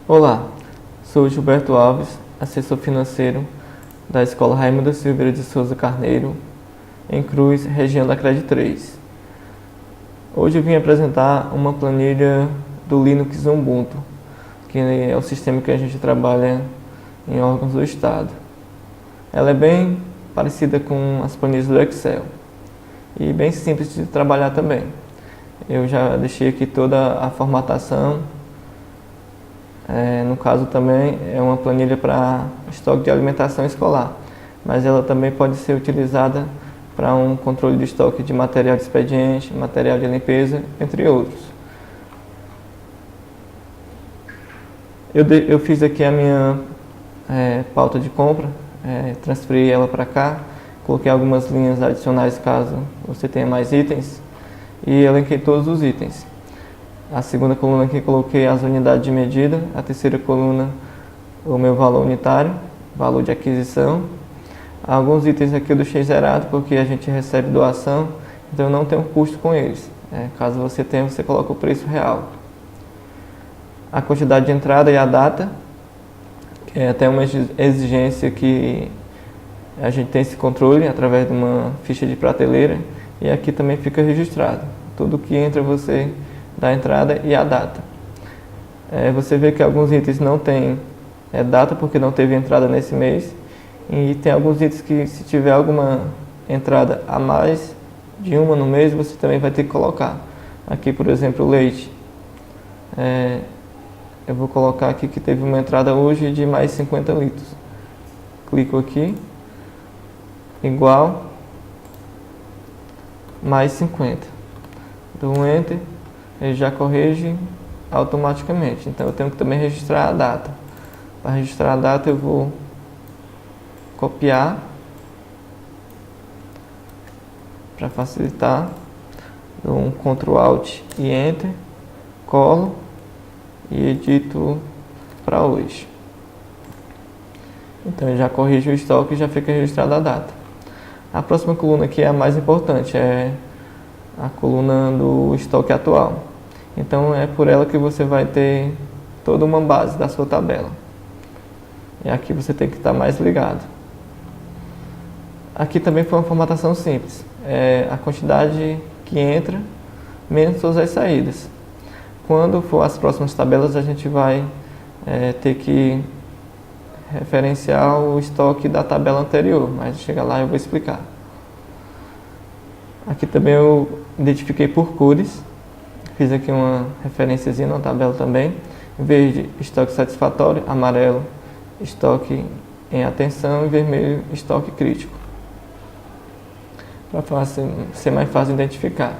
Olá, sou Gilberto Alves, assessor financeiro da Escola Raimundo Silveira de Souza Carneiro, em Cruz, região da CRED 3. Hoje eu vim apresentar uma planilha do Linux Ubuntu, que é o sistema que a gente trabalha em órgãos do Estado. Ela é bem parecida com as planilhas do Excel e bem simples de trabalhar também. Eu já deixei aqui toda a formatação. No caso também é uma planilha para estoque de alimentação escolar, mas ela também pode ser utilizada para um controle de estoque de material de expediente, material de limpeza, entre outros. Eu fiz aqui a minha pauta de compra, transferi ela para cá, coloquei algumas linhas adicionais caso você tenha mais itens e elenquei todos os itens. A segunda coluna aqui coloquei as unidades de medida, a terceira coluna o meu valor unitário, valor de aquisição. Alguns itens aqui eu deixei zerado porque a gente recebe doação, então eu não tenho custo com eles. Caso você tenha, você coloca o preço real. A quantidade de entrada e a data, que é até uma exigência que a gente tem esse controle através de uma ficha de prateleira, e aqui também fica registrado. Tudo que entra você da entrada e a data. Você vê que alguns itens não tem data porque não teve entrada nesse mês, e tem alguns itens que se tiver alguma entrada a mais de uma no mês, você também vai ter que colocar. Aqui, por exemplo, o leite. Eu vou colocar aqui que teve uma entrada hoje de mais 50 litros. Clico aqui, igual, mais 50. Dou um Enter. Ele já corrige automaticamente. Então eu tenho que também registrar a data. Para registrar a data eu vou copiar para facilitar. Dou um Ctrl Alt e Enter, colo e edito para hoje. Então eu já corrijo o estoque e já fica registrada a data. A próxima coluna aqui é a mais importante, é a coluna do estoque atual. Então é por ela que você vai ter toda uma base da sua tabela. E aqui você tem que estar mais ligado. Aqui também foi uma formatação simples. A quantidade que entra menos todas as saídas. Quando for as próximas tabelas a gente vai ter que referenciar o estoque da tabela anterior, mas chega lá eu vou explicar. Aqui também eu identifiquei por cores, fiz aqui uma referenciazinha na tabela também. Verde, estoque satisfatório; amarelo, estoque em atenção; e vermelho, estoque crítico, para ser mais fácil de identificar.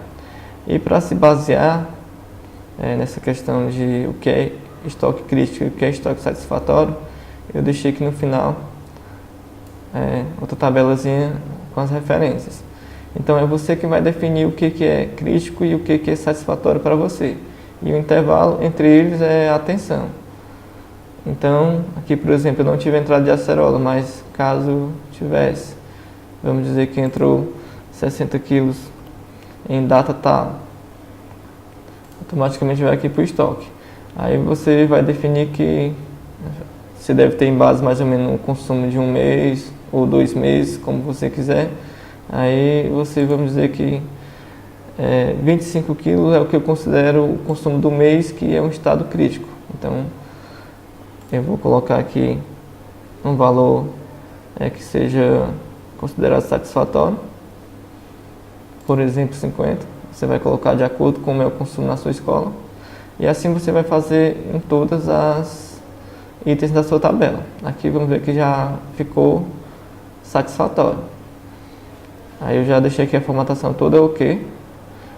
E para se basear nessa questão de o que é estoque crítico e o que é estoque satisfatório, eu deixei aqui no final outra tabelazinha com as referências. Então é você que vai definir o que é crítico e o que é satisfatório para você. E o intervalo entre eles é a atenção. Então, aqui por exemplo, eu não tive entrada de acerola, mas caso tivesse, vamos dizer que entrou 60 quilos em data tal, automaticamente vai aqui para o estoque. Aí você vai definir que você deve ter em base mais ou menos um consumo de um mês ou 2 meses, como você quiser. Aí você, vamos dizer que 25 quilos é o que eu considero o consumo do mês, que é um estado crítico. Então eu vou colocar aqui um valor que seja considerado satisfatório, por exemplo 50. Você vai colocar de acordo com o meu consumo na sua escola, e assim você vai fazer em todas as itens da sua tabela. Aqui vamos ver que já ficou satisfatório. Aí eu já deixei aqui a formatação toda ok.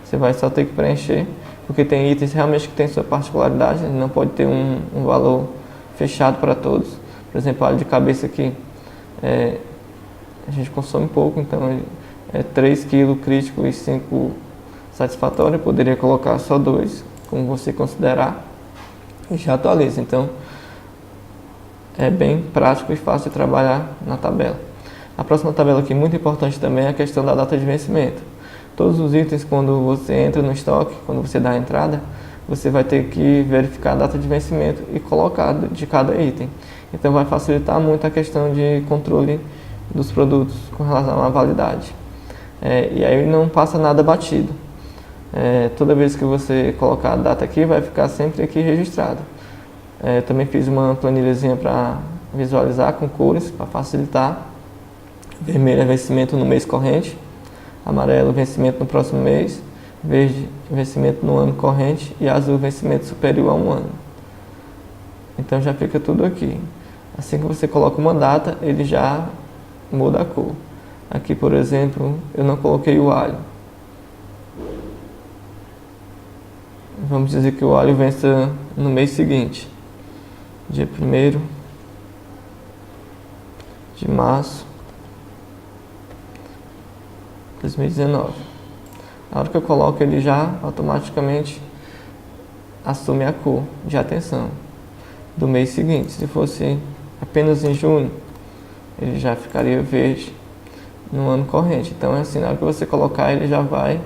Você vai só ter que preencher, porque tem itens realmente que tem sua particularidade, não pode ter um valor fechado para todos. Por exemplo, óleo de cabeça aqui, a gente consome pouco, então é 3 kg crítico e 5 satisfatório. Eu poderia colocar só 2, como você considerar, e já atualiza. Então é bem prático e fácil de trabalhar na tabela. A próxima tabela aqui, muito importante também, é a questão da data de vencimento. Todos os itens, quando você entra no estoque, quando você dá a entrada, você vai ter que verificar a data de vencimento e colocar de cada item. Então vai facilitar muito a questão de controle dos produtos com relação à validade. E aí não passa nada batido. Toda vez que você colocar a data aqui, vai ficar sempre aqui registrado. Também fiz uma planilhazinha para visualizar com cores, para facilitar. Vermelho é vencimento no mês corrente, amarelo vencimento no próximo mês, verde vencimento no ano corrente e azul vencimento superior a um ano. Então já fica tudo aqui. Assim que você coloca uma data, ele já muda a cor. Aqui, por exemplo, eu não coloquei o alho. Vamos dizer que o alho vença no mês seguinte, dia 1º de março de 2019. Na hora que eu coloco, ele já automaticamente assume a cor de atenção do mês seguinte. Se fosse apenas em junho, ele já ficaria verde no ano corrente. Então é assim, na hora que você colocar, ele já vai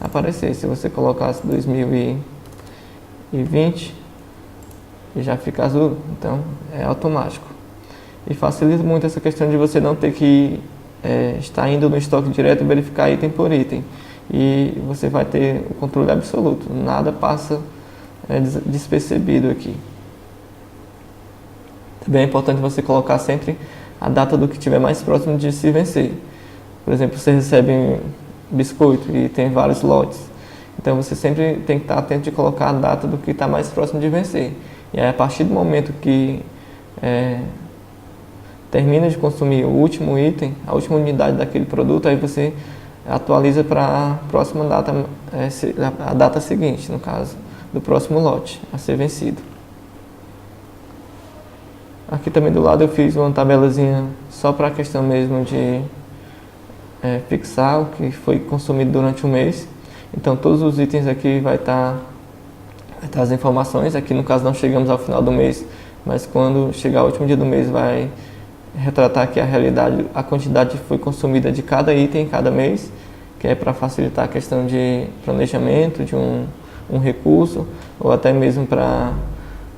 aparecer. Se você colocasse 2020, ele já fica azul. Então é automático. E facilita muito essa questão de você não ter que estar indo no estoque direto e verificar item por item. E você vai ter o controle absoluto. Nada passa despercebido aqui. Também é importante você colocar sempre a data do que estiver mais próximo de se vencer. Por exemplo, você recebe biscoito e tem vários lotes. Então você sempre tem que estar atento de colocar a data do que está mais próximo de vencer. E aí, a partir do momento que termina de consumir o último item, a última unidade daquele produto, aí você atualiza para a próxima data, a data seguinte, no caso, do próximo lote a ser vencido. Aqui também do lado eu fiz uma tabelazinha só para a questão mesmo de fixar o que foi consumido durante o mês. Então todos os itens aqui vai estar as informações. Aqui no caso não chegamos ao final do mês, mas quando chegar o último dia do mês vai retratar aqui a realidade, a quantidade que foi consumida de cada item cada mês, que é para facilitar a questão de planejamento de um recurso, ou até mesmo para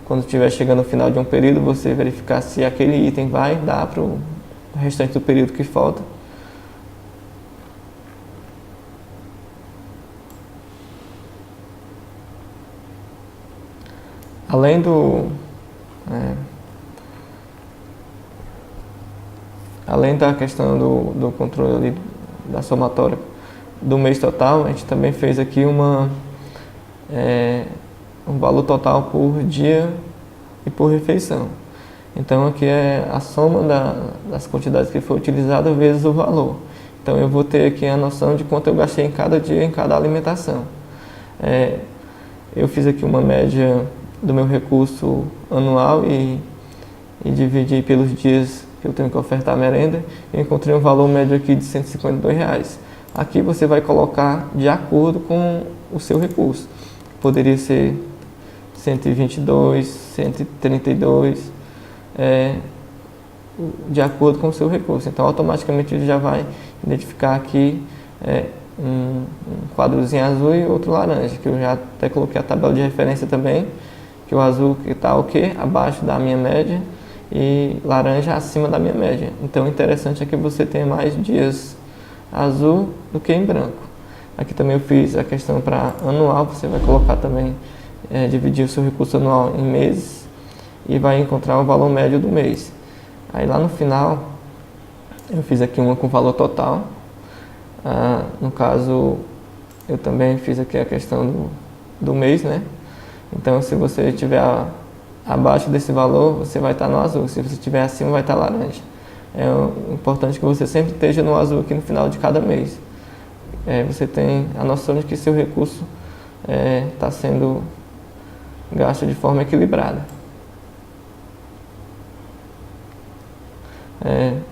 quando estiver chegando no final de um período, você verificar se aquele item vai dar para o restante do período que falta. Além da questão do controle ali, da somatória do mês total, a gente também fez aqui um valor total por dia e por refeição. Então aqui é a soma das quantidades que foi utilizada vezes o valor. Então eu vou ter aqui a noção de quanto eu gastei em cada dia, em cada alimentação. Eu fiz aqui uma média do meu recurso anual e dividi pelos dias que eu tenho que ofertar merenda e encontrei um valor médio aqui de R$ 152. Aqui você vai colocar de acordo com o seu recurso. Poderia ser 122, 132, de acordo com o seu recurso. Então automaticamente ele já vai identificar aqui um quadrozinho azul e outro laranja, que eu já até coloquei a tabela de referência também, que o azul que está abaixo da minha média e laranja acima da minha média. Então o interessante é que você tenha mais dias azul do que em branco. Aqui também eu fiz a questão para anual, você vai colocar também, dividir o seu recurso anual em meses e vai encontrar o valor médio do mês. Aí lá no final eu fiz aqui uma com valor total. No caso eu também fiz aqui a questão do mês, né? Então se você estiver abaixo desse valor, você vai estar no azul. Se você estiver acima, vai estar laranja. É importante que você sempre esteja no azul aqui no final de cada mês. Você tem a noção de que seu recurso está sendo gasto de forma equilibrada.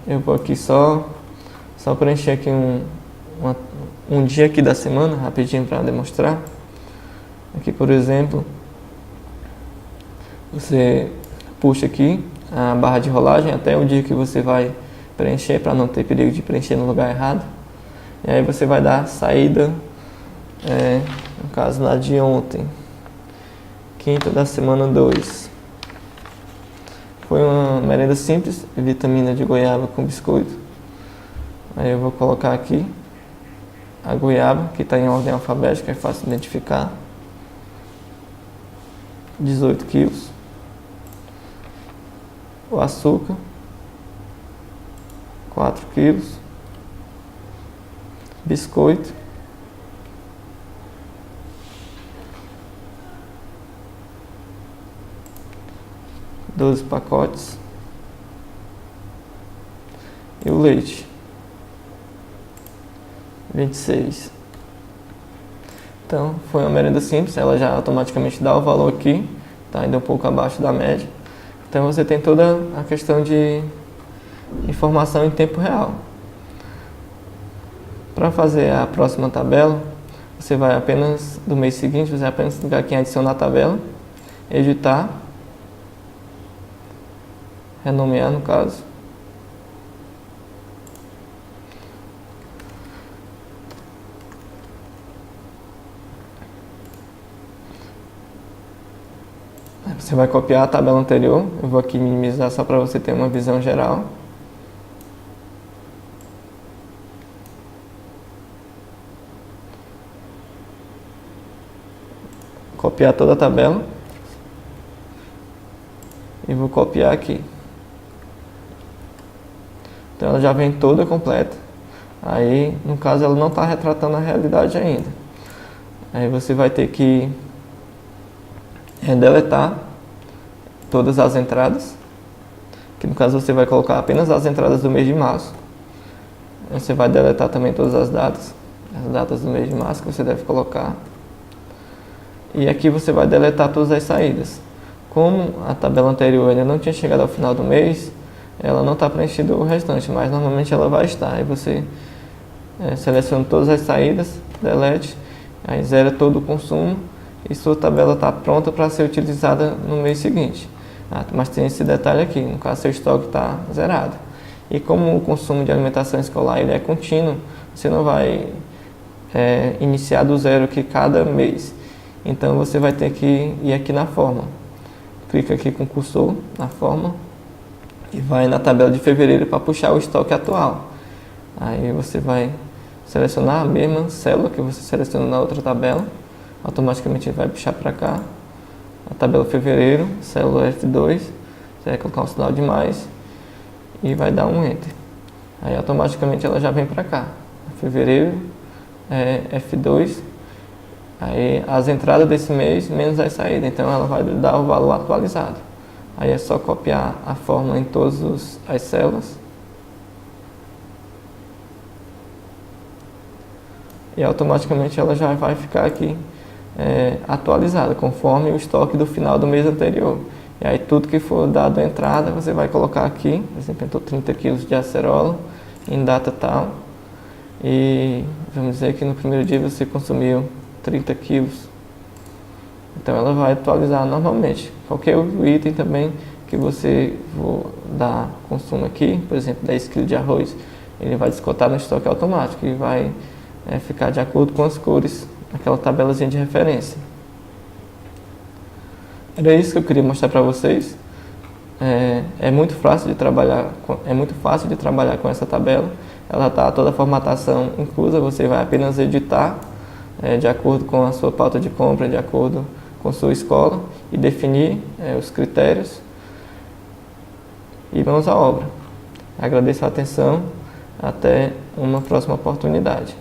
Eu vou aqui só preencher aqui um dia aqui da semana, rapidinho para demonstrar. Aqui, por exemplo, você puxa aqui a barra de rolagem até o dia que você vai preencher, para não ter perigo de preencher no lugar errado. E aí você vai dar saída, no caso lá de ontem. quinta da semana 2. Foi uma merenda simples, vitamina de goiaba com biscoito. Aí eu vou colocar aqui a goiaba, que está em ordem alfabética, é fácil de identificar. 18 quilos. O açúcar, 4 quilos. Biscoito, 12 pacotes. E o leite, 26. Então, foi uma merenda simples, ela já automaticamente dá o valor aqui, tá ainda um pouco abaixo da média. Então você tem toda a questão de informação em tempo real. Para fazer a próxima tabela, você vai apenas, do mês seguinte, você vai apenas clicar aqui em adicionar a tabela, editar, renomear no caso. Você vai copiar a tabela anterior, eu vou aqui minimizar só para você ter uma visão geral. Copiar toda a tabela. E vou copiar aqui. Então ela já vem toda completa. Aí, no caso, ela não está retratando a realidade ainda. Aí você vai ter que deletar todas as entradas, que no caso você vai colocar apenas as entradas do mês de março. Você vai deletar também todas as datas do mês de março que você deve colocar. E aqui você vai deletar todas as saídas. Como a tabela anterior ainda não tinha chegado ao final do mês, ela não está preenchida o restante, mas normalmente ela vai estar. Aí você seleciona todas as saídas, delete, aí zera todo o consumo e sua tabela está pronta para ser utilizada no mês seguinte. Mas tem esse detalhe aqui, no caso seu estoque está zerado. E como o consumo de alimentação escolar ele é contínuo, você não vai iniciar do zero aqui cada mês. Então você vai ter que ir aqui na fórmula. Clica aqui com o cursor na fórmula e vai na tabela de fevereiro para puxar o estoque atual. Aí você vai selecionar a mesma célula que você selecionou na outra tabela. Automaticamente ele vai puxar para cá. A tabela fevereiro, célula F2, você vai colocar um sinal de mais e vai dar um Enter. Aí automaticamente ela já vem para cá. Fevereiro, F2, aí as entradas desse mês menos as saídas, então ela vai dar o valor atualizado. Aí é só copiar a fórmula em todas as células. E automaticamente ela já vai ficar aqui atualizada, conforme o estoque do final do mês anterior. E aí tudo que for dado a entrada, você vai colocar aqui, por exemplo, entrou 30 kg de acerola em data tal. E vamos dizer que no primeiro dia você consumiu 30 kg. Então ela vai atualizar normalmente. Qualquer item também que você for dar consumo aqui, por exemplo, 10 kg de arroz, ele vai descontar no estoque automático e vai ficar de acordo com as cores, aquela tabelazinha de referência. Era isso que eu queria mostrar para vocês. É muito fácil de trabalhar com essa tabela. Ela está toda a formatação inclusa, você vai apenas editar de acordo com a sua pauta de compra, de acordo com a sua escola e definir os critérios e mãos à obra. Agradeço a atenção, até uma próxima oportunidade.